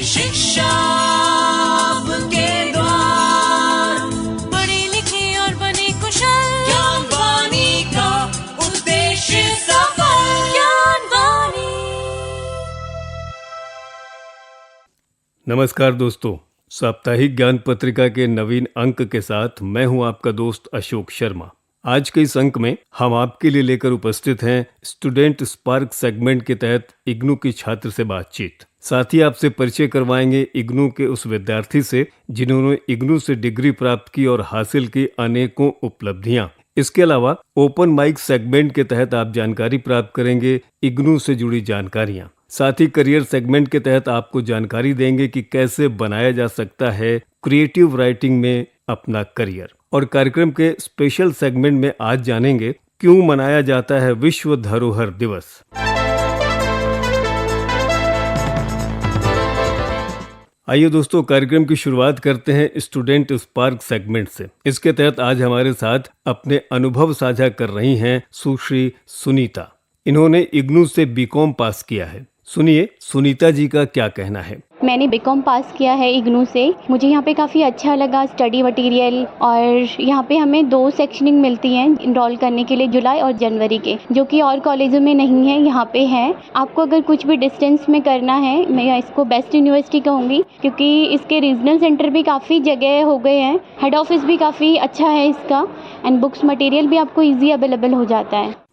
शिक्षा आपके द्वार, पढ़ी लिखी और बनी कुशल, ज्ञान वाणी का उद्देश्य सफल। ज्ञान वाणी। नमस्कार दोस्तों, साप्ताहिक ज्ञान पत्रिका के नवीन अंक के साथ मैं हूं आपका दोस्त अशोक शर्मा। आज के इस अंक में हम आपके लिए लेकर उपस्थित हैं स्टूडेंट स्पार्क सेगमेंट के तहत इग्नू की छात्र से बातचीत। साथ ही आपसे परिचय करवाएंगे इग्नू के उस विद्यार्थी से जिन्होंने इग्नू से डिग्री प्राप्त की और हासिल की अनेकों उपलब्धियां। इसके अलावा ओपन माइक सेगमेंट के तहत आप जानकारी प्राप्त करेंगे इग्नू से जुड़ी जानकारियां। साथ ही करियर सेगमेंट के तहत आपको जानकारी देंगे कि कैसे बनाया जा सकता है क्रिएटिव राइटिंग में अपना करियर। और कार्यक्रम के स्पेशल सेगमेंट में आज जानेंगे क्यों मनाया जाता है विश्व धरोहर दिवस। आइए दोस्तों, कार्यक्रम की शुरुआत करते हैं स्टूडेंट स्पार्क सेगमेंट से। इसके तहत आज हमारे साथ अपने अनुभव साझा कर रही हैं सुश्री सुनीता। इन्होंने इग्नू से बीकॉम पास किया है। सुनिए सुनीता जी का क्या कहना है। मैंने बीकॉम पास किया है इग्नू से। मुझे यहाँ पे काफ़ी अच्छा लगा स्टडी मटेरियल, और यहाँ पे हमें 2 सेक्शनिंग मिलती हैं इनरोल करने के लिए, जुलाई और जनवरी के, जो कि और कॉलेजों में नहीं है, यहाँ पे है। आपको अगर कुछ भी डिस्टेंस में करना है, मैं इसको बेस्ट यूनिवर्सिटी कहूँगी, क्योंकि इसके रीजनल सेंटर भी काफ़ी जगह हो गए हैं, हेड ऑफिस भी काफ़ी अच्छा है इसका, एंड बुक्स मटेरियल भी आपको ईजी अवेलेबल हो जाता है।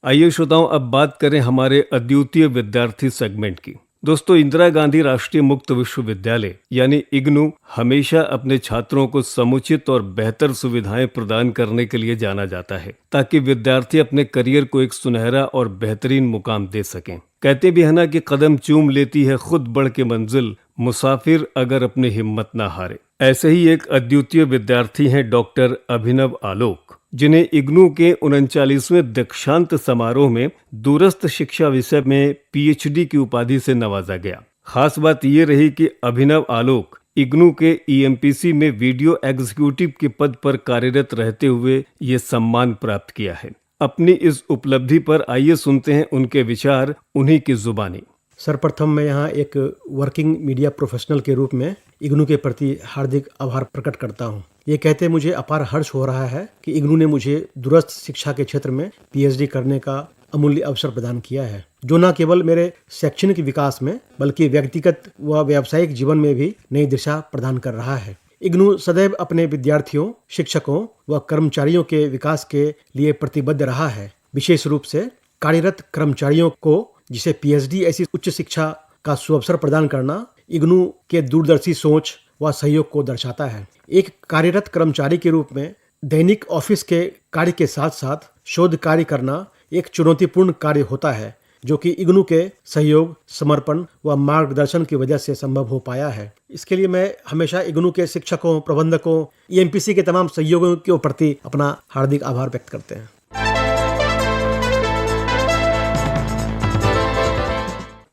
आइए श्रोताओं, अब बात करें हमारे अद्वितीय विद्यार्थी सेगमेंट की। दोस्तों, इंदिरा गांधी राष्ट्रीय मुक्त विश्वविद्यालय यानी इग्नू हमेशा अपने छात्रों को समुचित और बेहतर सुविधाएं प्रदान करने के लिए जाना जाता है, ताकि विद्यार्थी अपने करियर को एक सुनहरा और बेहतरीन मुकाम दे सकें। कहते भी है ना कि कदम चूम लेती है खुद बढ़ के मंजिल, मुसाफिर अगर अपनी हिम्मत ना हारे। ऐसे ही एक अद्वितीय विद्यार्थी हैं डॉक्टर अभिनव आलोक, जिन्हें इग्नू के 39वें दीक्षांत समारोह में दूरस्थ शिक्षा विषय में पीएचडी की उपाधि से नवाजा गया। खास बात ये रही कि अभिनव आलोक इग्नू के ईएमपीसी में वीडियो एग्जीक्यूटिव के पद पर कार्यरत रहते हुए ये सम्मान प्राप्त किया है। अपनी इस उपलब्धि पर आइए सुनते हैं उनके विचार उन्हीं की जुबानी। सर्वप्रथम मैं यहाँ एक वर्किंग मीडिया प्रोफेशनल के रूप में इग्नू के प्रति हार्दिक आभार प्रकट करता हूँ। ये कहते मुझे अपार हर्ष हो रहा है कि इग्नू ने मुझे दूरस्थ शिक्षा के क्षेत्र में पीएचडी करने का अमूल्य अवसर प्रदान किया है, जो न केवल मेरे शैक्षणिक विकास में बल्कि व्यक्तिगत व व्यावसायिक जीवन में भी नई दिशा प्रदान कर रहा है। इग्नू सदैव अपने विद्यार्थियों, शिक्षकों व कर्मचारियों के विकास के लिए प्रतिबद्ध रहा है। विशेष रूप से कार्यरत कर्मचारियों को, जिसे पीएचडी ऐसी उच्च शिक्षा का सुअवसर प्रदान करना इग्नू के दूरदर्शी सोच व सहयोग को दर्शाता है। एक कार्यरत कर्मचारी के रूप में दैनिक ऑफिस के कार्य के साथ साथ शोध कार्य करना एक चुनौतीपूर्ण कार्य होता है, जो कि इग्नू के सहयोग, समर्पण व मार्गदर्शन की वजह से संभव हो पाया है। इसके लिए मैं हमेशा इग्नू के शिक्षकों, प्रबंधकों, ईएमपीसी के तमाम सहयोगियों के प्रति अपना हार्दिक आभार व्यक्त करते हैं।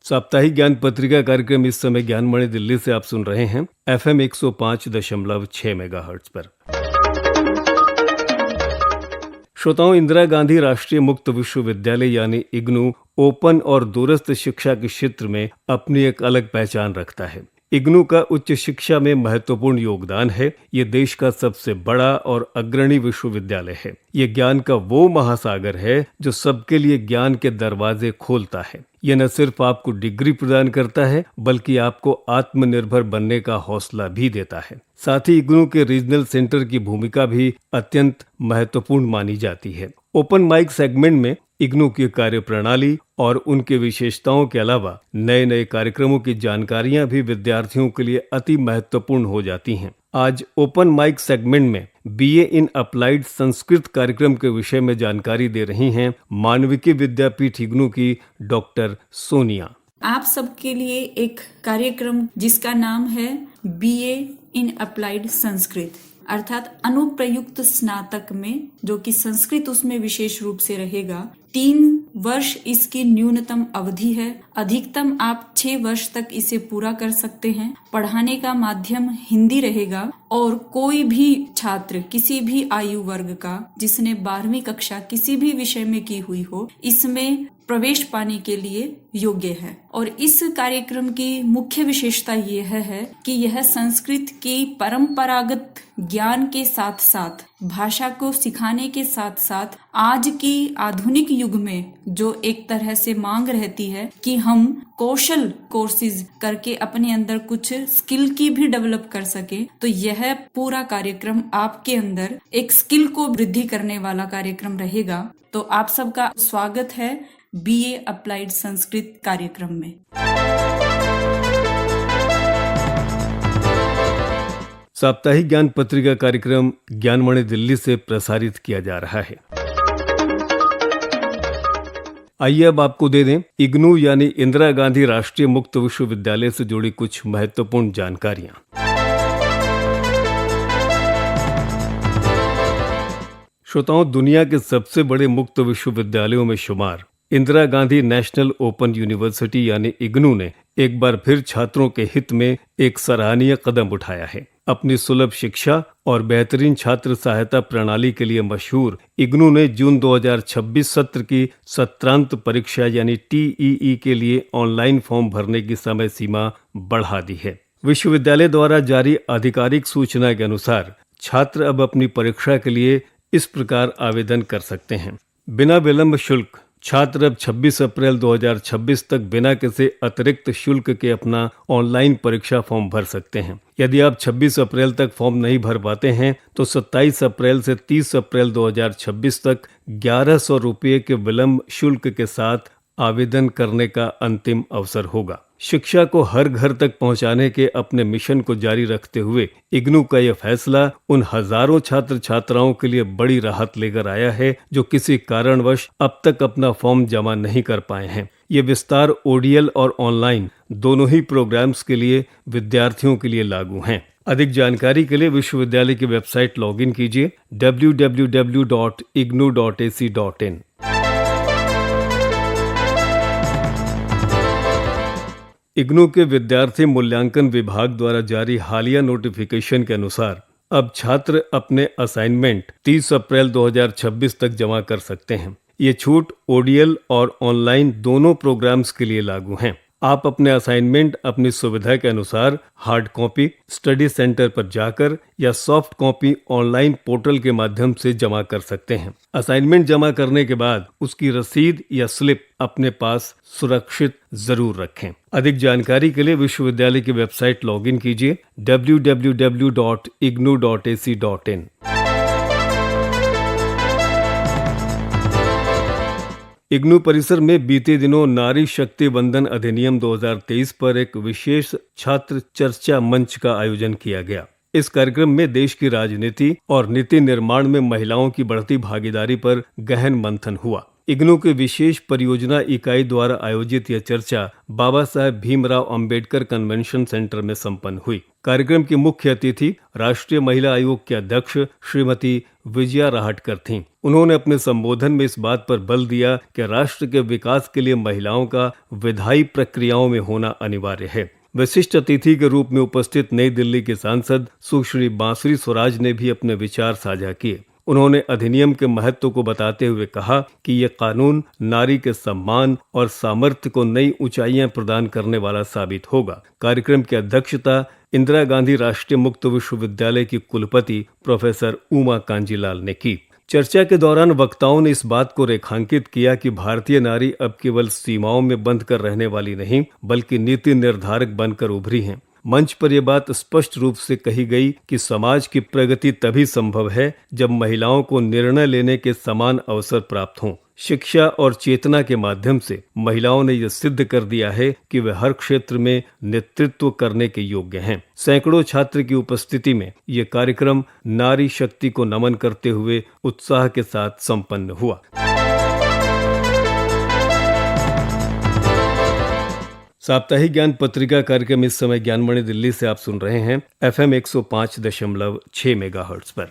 साप्ताहिक ज्ञान पत्रिका कार्यक्रम इस समय ज्ञानमणि दिल्ली से आप सुन रहे हैं FM 105.6 मेगाहर्ट्ज पर। श्रोताओं, इंदिरा गांधी राष्ट्रीय मुक्त विश्वविद्यालय यानी इग्नू ओपन और दूरस्थ शिक्षा के क्षेत्र में अपनी एक अलग पहचान रखता है। इग्नू का उच्च शिक्षा में महत्वपूर्ण योगदान है। ये देश का सबसे बड़ा और अग्रणी विश्वविद्यालय है। ये ज्ञान का वो महासागर है जो सबके लिए ज्ञान के दरवाजे खोलता है। ये न सिर्फ आपको डिग्री प्रदान करता है, बल्कि आपको आत्मनिर्भर बनने का हौसला भी देता है। साथ ही इग्नू के रीजनल सेंटर की भूमिका भी अत्यंत महत्वपूर्ण मानी जाती है। ओपन माइक सेगमेंट में इग्नू की कार्यप्रणाली और उनके विशेषताओं के अलावा नए नए कार्यक्रमों की जानकारियां भी विद्यार्थियों के लिए अति महत्वपूर्ण हो जाती हैं। आज ओपन माइक सेगमेंट में बीए इन अप्लाइड संस्कृत कार्यक्रम के विषय में जानकारी दे रही हैं मानविकी विद्यापीठ इग्नू की डॉक्टर सोनिया। आप सबके लिए एक कार्यक्रम जिसका नाम है बीए इन अप्लाइड संस्कृत, अर्थात अनुप्रयुक्त स्नातक में, जो कि संस्कृत उसमें विशेष रूप से रहेगा। 3 वर्ष इसकी न्यूनतम अवधि है। अधिकतम आप 6 वर्ष तक इसे पूरा कर सकते हैं। पढ़ाने का माध्यम हिंदी रहेगा और कोई भी छात्र किसी भी आयु वर्ग का जिसने 12वीं कक्षा किसी भी विषय में की हुई हो, इसमें प्रवेश पाने के लिए योग्य है। और इस कार्यक्रम की मुख्य विशेषता यह है कि यह संस्कृत की परंपरागत ज्ञान के साथ साथ भाषा को सिखाने के साथ साथ आज की आधुनिक युग में जो एक तरह से मांग रहती है कि हम कौशल कोर्सेज करके अपने अंदर कुछ स्किल की भी डेवलप कर सके, तो यह पूरा कार्यक्रम आपके अंदर एक स्किल को वृद्धि करने वाला कार्यक्रम रहेगा। तो आप सबका स्वागत है बीए अप्लाइड संस्कृत कार्यक्रम में। साप्ताहिक ज्ञान पत्रिका कार्यक्रम ज्ञानवाणी दिल्ली से प्रसारित किया जा रहा है। आइए अब आपको दे दें इग्नू यानी इंदिरा गांधी राष्ट्रीय मुक्त विश्वविद्यालय से जुड़ी कुछ महत्वपूर्ण जानकारियां। श्रोताओं, दुनिया के सबसे बड़े मुक्त विश्वविद्यालयों में शुमार Indira Gandhi national open university यानी इग्नू ने एक बार फिर छात्रों के हित में एक सराहनीय कदम उठाया है। अपनी सुलभ शिक्षा और बेहतरीन छात्र सहायता प्रणाली के लिए मशहूर इग्नू ने जून 2026 सत्र की सत्रांत परीक्षा यानी TEE के लिए ऑनलाइन फॉर्म भरने की समय सीमा बढ़ा दी है। विश्वविद्यालय द्वारा जारी आधिकारिक सूचना के अनुसार छात्र अब अपनी परीक्षा के लिए इस प्रकार आवेदन कर सकते हैं। बिना विलंब शुल्क छात्र अब 26 अप्रैल 2026 तक बिना किसी अतिरिक्त शुल्क के अपना ऑनलाइन परीक्षा फॉर्म भर सकते हैं। यदि आप 26 अप्रैल तक फॉर्म नहीं भर पाते हैं तो 27 अप्रैल से 30 अप्रैल 2026 तक 1100 रुपये के विलंब शुल्क के साथ आवेदन करने का अंतिम अवसर होगा। शिक्षा को हर घर तक पहुंचाने के अपने मिशन को जारी रखते हुए इग्नू का यह फैसला उन हजारों छात्र छात्राओं के लिए बड़ी राहत लेकर आया है जो किसी कारणवश अब तक अपना फॉर्म जमा नहीं कर पाए हैं। ये विस्तार ODL और ऑनलाइन दोनों ही प्रोग्राम्स के लिए विद्यार्थियों के लिए लागू हैं। अधिक जानकारी के लिए विश्वविद्यालय की वेबसाइट लॉगिन कीजिए www.ignu.ac.in। इग्नू के विद्यार्थी मूल्यांकन विभाग द्वारा जारी हालिया नोटिफिकेशन के अनुसार अब छात्र अपने असाइनमेंट 30 अप्रैल 2026 तक जमा कर सकते हैं। ये छूट ODL और ऑनलाइन दोनों प्रोग्राम्स के लिए लागू हैं। आप अपने असाइनमेंट अपनी सुविधा के अनुसार हार्ड कॉपी स्टडी सेंटर पर जाकर या सॉफ्ट कॉपी ऑनलाइन पोर्टल के माध्यम से जमा कर सकते हैं। असाइनमेंट जमा करने के बाद उसकी रसीद या स्लिप अपने पास सुरक्षित जरूर रखें। अधिक जानकारी के लिए विश्वविद्यालय की वेबसाइट लॉगिन कीजिए www.ignu.ac.in। इग्नू परिसर में बीते दिनों नारी शक्ति वंदन अधिनियम 2023 पर एक विशेष छात्र चर्चा मंच का आयोजन किया गया। इस कार्यक्रम में देश की राजनीति और नीति निर्माण में महिलाओं की बढ़ती भागीदारी पर गहन मंथन हुआ। इग्नू की विशेष परियोजना इकाई द्वारा आयोजित यह चर्चा बाबा साहेब भीमराव अंबेडकर कन्वेंशन सेंटर में संपन्न हुई। कार्यक्रम की मुख्य अतिथि राष्ट्रीय महिला आयोग के अध्यक्ष श्रीमती विजया राहटकर थीं। उन्होंने अपने संबोधन में इस बात पर बल दिया कि राष्ट्र के विकास के लिए महिलाओं का विधायी प्रक्रियाओं में होना अनिवार्य है। विशिष्ट अतिथि के रूप में उपस्थित नई दिल्ली के सांसद सुश्री बांसुरी स्वराज ने भी अपने विचार साझा किए। उन्होंने अधिनियम के महत्व को बताते हुए कहा कि यह कानून नारी के सम्मान और सामर्थ्य को नई ऊंचाइयां प्रदान करने वाला साबित होगा। कार्यक्रम की अध्यक्षता इंदिरा गांधी राष्ट्रीय मुक्त विश्वविद्यालय की कुलपति प्रोफेसर उमा कांजीलाल ने की। चर्चा के दौरान वक्ताओं ने इस बात को रेखांकित किया कि भारतीय नारी अब केवल सीमाओं में बंद कर रहने वाली नहीं बल्कि नीति निर्धारक बनकर उभरी हैं। मंच पर यह बात स्पष्ट रूप से कही गई कि समाज की प्रगति तभी संभव है जब महिलाओं को निर्णय लेने के समान अवसर प्राप्त हों। शिक्षा और चेतना के माध्यम से महिलाओं ने यह सिद्ध कर दिया है कि वे हर क्षेत्र में नेतृत्व करने के योग्य हैं। सैकड़ों छात्र की उपस्थिति में यह कार्यक्रम नारी शक्ति को नमन करते हुए उत्साह के साथ संपन्न हुआ। साप्ताहिक ज्ञान पत्रिका कार्यक्रम इस समय ज्ञानवाणी दिल्ली से आप सुन रहे हैं FM 105.6 मेगाहर्ट्ज पर।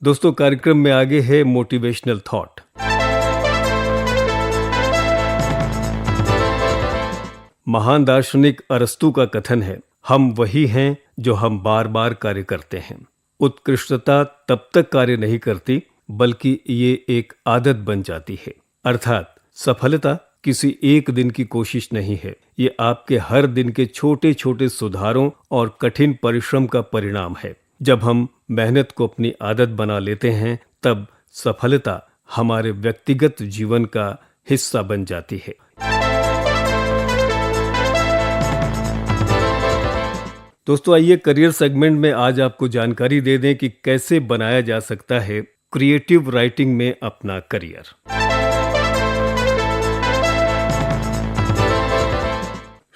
दोस्तों, कार्यक्रम में आगे है मोटिवेशनल थॉट। महान दार्शनिक अरस्तु का कथन है, हम वही हैं जो हम बार बार कार्य करते हैं। उत्कृष्टता तब तक कार्य नहीं करती बल्कि ये एक आदत बन जाती है। अर्थात सफलता किसी एक दिन की कोशिश नहीं है, ये आपके हर दिन के छोटे छोटे सुधारों और कठिन परिश्रम का परिणाम है। जब हम मेहनत को अपनी आदत बना लेते हैं, तब सफलता हमारे व्यक्तिगत जीवन का हिस्सा बन जाती है। दोस्तों, आइए करियर सेगमेंट में आज आपको जानकारी दे दें कि कैसे बनाया जा सकता है क्रिएटिव राइटिंग में अपना करियर।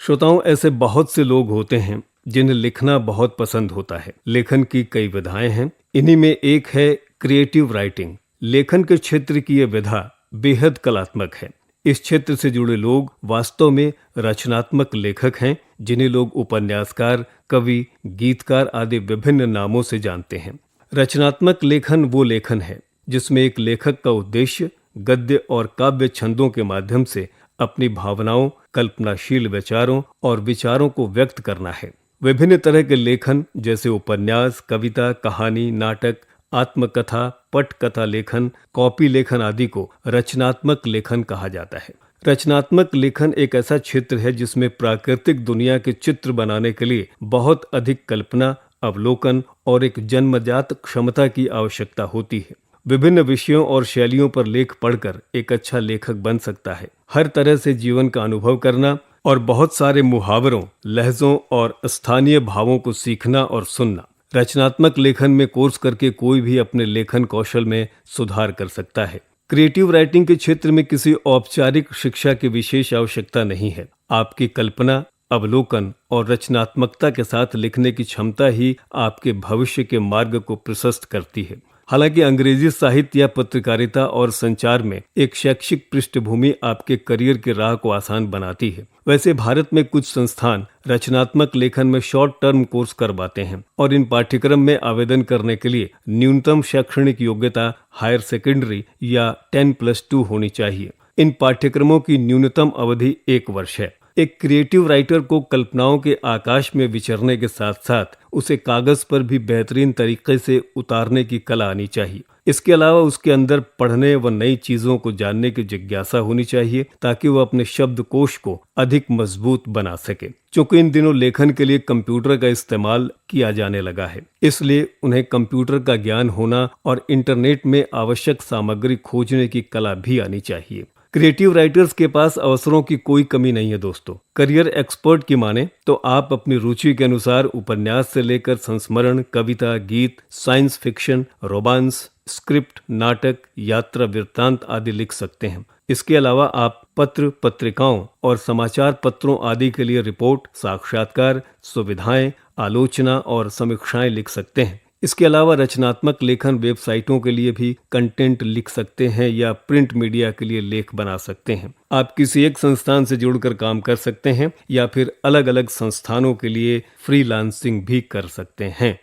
श्रोताओं, ऐसे बहुत से लोग होते हैं जिन्हें लिखना बहुत पसंद होता है। लेखन की कई विधाएं हैं, इन्हीं में एक है क्रिएटिव राइटिंग। लेखन के क्षेत्र की यह विधा बेहद कलात्मक है। इस क्षेत्र से जुड़े लोग वास्तव में रचनात्मक लेखक हैं, जिन्हें लोग उपन्यासकार, कवि, गीतकार आदि विभिन्न नामों से जानते हैं। रचनात्मक लेखन वो लेखन है जिसमें एक लेखक का उद्देश्य गद्य और काव्य छंदों के माध्यम से अपनी भावनाओं, कल्पनाशील विचारों और विचारों को व्यक्त करना है। विभिन्न तरह के लेखन जैसे उपन्यास, कविता, कहानी, नाटक, आत्मकथा, पटकथा लेखन, कॉपी लेखन आदि को रचनात्मक लेखन कहा जाता है। रचनात्मक लेखन एक ऐसा क्षेत्र है जिसमें प्राकृतिक दुनिया के चित्र बनाने के लिए बहुत अधिक कल्पना, अवलोकन और एक जन्मजात क्षमता की आवश्यकता होती है। विभिन्न विषयों और शैलियों पर लेख पढ़कर एक अच्छा लेखक बन सकता है। हर तरह से जीवन का अनुभव करना और बहुत सारे मुहावरों, लहजों और स्थानीय भावों को सीखना और सुनना। रचनात्मक लेखन में कोर्स करके कोई भी अपने लेखन कौशल में सुधार कर सकता है। क्रिएटिव राइटिंग के क्षेत्र में किसी औपचारिक शिक्षा की विशेष आवश्यकता नहीं है। आपकी कल्पना, अवलोकन और रचनात्मकता के साथ लिखने की क्षमता ही आपके भविष्य के मार्ग को प्रशस्त करती है। हालांकि अंग्रेजी साहित्य या पत्रकारिता और संचार में एक शैक्षिक पृष्ठभूमि आपके करियर की राह को आसान बनाती है। वैसे भारत में कुछ संस्थान रचनात्मक लेखन में शॉर्ट टर्म कोर्स करवाते हैं और इन पाठ्यक्रम में आवेदन करने के लिए न्यूनतम शैक्षणिक योग्यता हायर सेकेंडरी या 10+2 होनी चाहिए। इन पाठ्यक्रमों की न्यूनतम अवधि 1 वर्ष है। एक क्रिएटिव राइटर को कल्पनाओं के आकाश में विचरने के साथ साथ उसे कागज पर भी बेहतरीन तरीके से उतारने की कला आनी चाहिए। इसके अलावा उसके अंदर पढ़ने व नई चीजों को जानने की जिज्ञासा होनी चाहिए ताकि वह अपने शब्दकोश को अधिक मजबूत बना सके। क्योंकि इन दिनों लेखन के लिए कंप्यूटर का इस्तेमाल किया जाने लगा है, इसलिए उन्हें कंप्यूटर का ज्ञान होना और इंटरनेट में आवश्यक सामग्री खोजने की कला भी आनी चाहिए। क्रिएटिव राइटर्स के पास अवसरों की कोई कमी नहीं है दोस्तों। करियर एक्सपर्ट की माने तो आप अपनी रुचि के अनुसार उपन्यास से लेकर संस्मरण, कविता, गीत, साइंस फिक्शन, रोमांस, स्क्रिप्ट, नाटक, यात्रा वृत्तांत आदि लिख सकते हैं। इसके अलावा आप पत्र, पत्रिकाओं और समाचार पत्रों आदि के लिए रिपोर्ट, साक्षात्कार, सुविधाएं, आलोचना और समीक्षाएं लिख सकते हैं। इसके अलावा रचनात्मक लेखन वेबसाइटों के लिए भी कंटेंट लिख सकते हैं या प्रिंट मीडिया के लिए लेख बना सकते हैं। आप किसी एक संस्थान से जुड़कर काम कर सकते हैं या फिर अलग अलग संस्थानों के लिए फ्रीलांसिंग भी कर सकते हैं।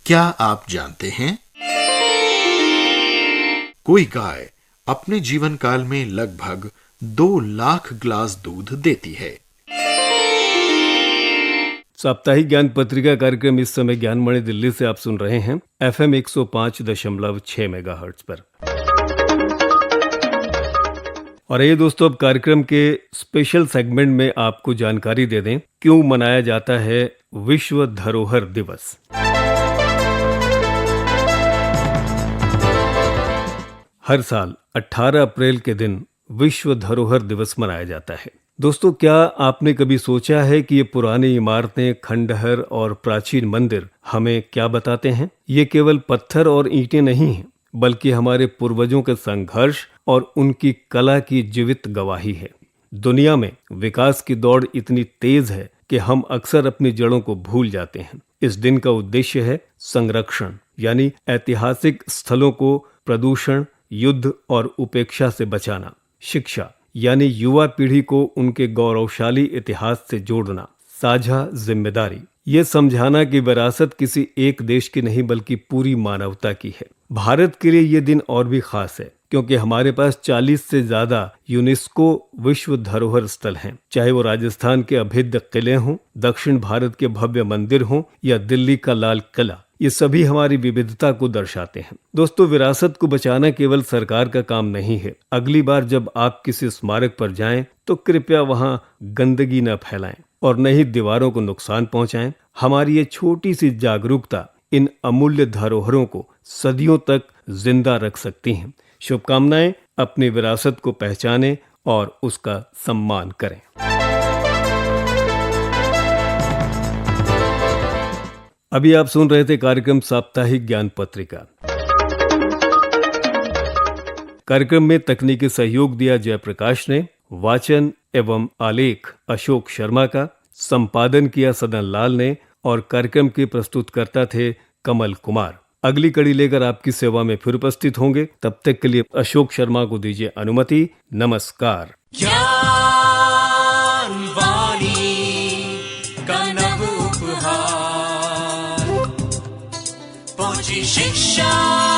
क्या आप जानते हैं, कोई गाय अपने जीवन काल में लगभग 2 लाख ग्लास दूध देती है। साप्ताहिक ज्ञान पत्रिका कार्यक्रम इस समय ज्ञानमणि दिल्ली से आप सुन रहे हैं FM 105.6 मेगाहर्ट्ज पर। और ये दोस्तों, अब कार्यक्रम के स्पेशल सेगमेंट में आपको जानकारी दे दें क्यों मनाया जाता है विश्व धरोहर दिवस। हर साल 18 अप्रैल के दिन विश्व धरोहर दिवस मनाया जाता है। दोस्तों, क्या आपने कभी सोचा है कि ये पुरानी इमारतें, खंडहर और प्राचीन मंदिर हमें क्या बताते हैं? ये केवल पत्थर और ईंटें नहीं हैं, बल्कि हमारे पूर्वजों के संघर्ष और उनकी कला की जीवित गवाही है। दुनिया में विकास की दौड़ इतनी तेज है कि हम अक्सर अपनी जड़ों को भूल जाते हैं। इस दिन का उद्देश्य है संरक्षण, यानी ऐतिहासिक स्थलों को प्रदूषण, युद्ध और उपेक्षा से बचाना। शिक्षा, यानी युवा पीढ़ी को उनके गौरवशाली इतिहास से जोड़ना। साझा जिम्मेदारी, ये समझाना कि विरासत किसी एक देश की नहीं बल्कि पूरी मानवता की है। भारत के लिए ये दिन और भी खास है क्योंकि हमारे पास 40 से ज्यादा यूनेस्को विश्व धरोहर स्थल हैं, चाहे वो राजस्थान के अभेद्य किले हों, दक्षिण भारत के भव्य मंदिर हों या दिल्ली का लाल किला। ये सभी हमारी विविधता को दर्शाते हैं। दोस्तों, विरासत को बचाना केवल सरकार का काम नहीं है। अगली बार जब आप किसी स्मारक पर जाएं तो कृपया वहां गंदगी न फैलाएं और न ही दीवारों को नुकसान पहुंचाएं। हमारी ये छोटी सी जागरूकता इन अमूल्य धरोहरों को सदियों तक जिंदा रख सकती हैं। शुभकामनाएं। अपनी विरासत को पहचानें और उसका सम्मान करें। अभी आप सुन रहे थे कार्यक्रम साप्ताहिक ज्ञान पत्रिका। कार्यक्रम में तकनीकी सहयोग दिया जयप्रकाश ने, वाचन एवं आलेख अशोक शर्मा का, संपादन किया सदन लाल ने और कार्यक्रम के प्रस्तुतकर्ता थे कमल कुमार। अगली कड़ी लेकर आपकी सेवा में फिर उपस्थित होंगे। तब तक के लिए अशोक शर्मा को दीजिए अनुमति। नमस्कार। ज्ञान वाणी का नव उपहार, पहुंची शिक्षा